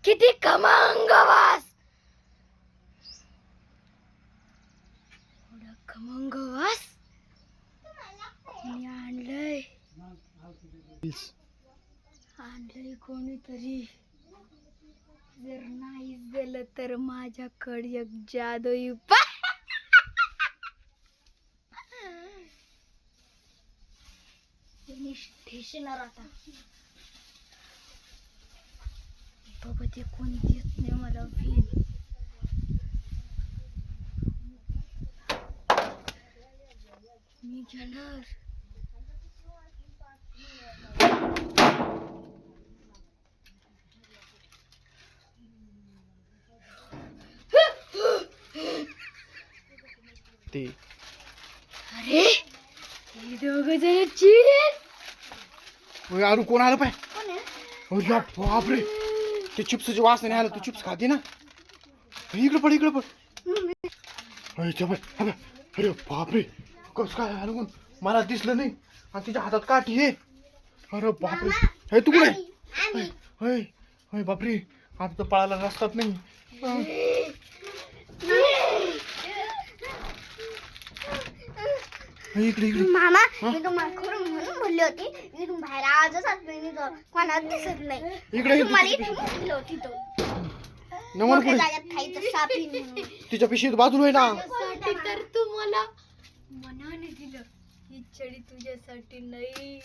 किती खमंग वास, एवढा खमंग वास कोणी आणलंय, आणलंय कोणीतरी. जर नाही दिलं तर माझ्याकडे एक जादुई ठेशणार आता. बाबा ते कोणी देत नाही मला फील. मी घेणार. ते अरे हे दोघ जण चिल. अरे कोण आलं पाय. कोण आहे? अरे बापरे, ते चिप्सची वास नाही आलं. तू चिप्स खाते ना. इकडे पड इकडे पड. अरे बापरे, कस काय आलं कोण, मला दिसलं नाही. आणि तिच्या हातात काठी आहे. अरे बापरे, हे तू कुठे बापरे, आता तर पळायला रस्ताच नाही. इकडे इकडे मामा मी तुम्हाला खरं म्हणून बोलली होती, इथून बाहेर आवाजच जात नाही, कोणाला दिसत नाही. इकडे तुम्हाला इथून बोलली होती तो. नमन पुढे जाग्यात खायचं सापी म्हणून. तिच्या पिशीत बाजूला आहे ना. त्यासाठी तर तू मला मनाने दिलं. ही छडी तुझ्यासाठी नाही.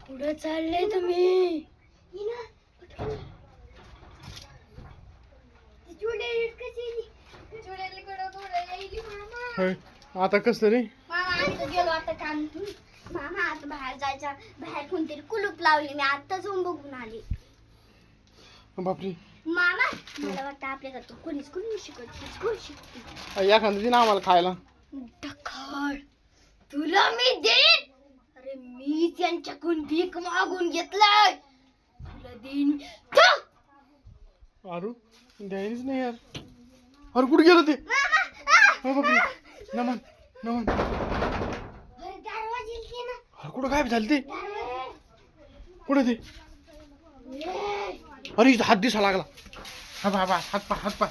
कुठं चालले तुम्ही? आता कस तरी गेलो आता काम. मामा आता बाहेर जायचा, बाहेर कोणतरी कुलूप लावली. मी आता जाऊन बघून आली. बापरे, मामा मला वाटतं आपल्याला तू कोणीच कोणी शिकवत कोण शिकते. एखादं दिन आम्हाला खायला. ढकल तुला मी देईन. अरे मी त्यांच्याकडून भीक मागून घेतलंय, तुला देईन. अरे द्यायच नाही यार. अरे कुठे गेलं ते. बापरे, नमन नमन, अरे कुठं गायब झालं ते. कुठे ते. अरे इथं हात दिसा लागला. हा बाबा, हात पा हात पा.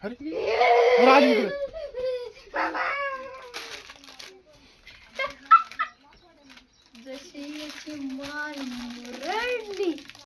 अरे आली इकडे. जशी याची मान मुरडली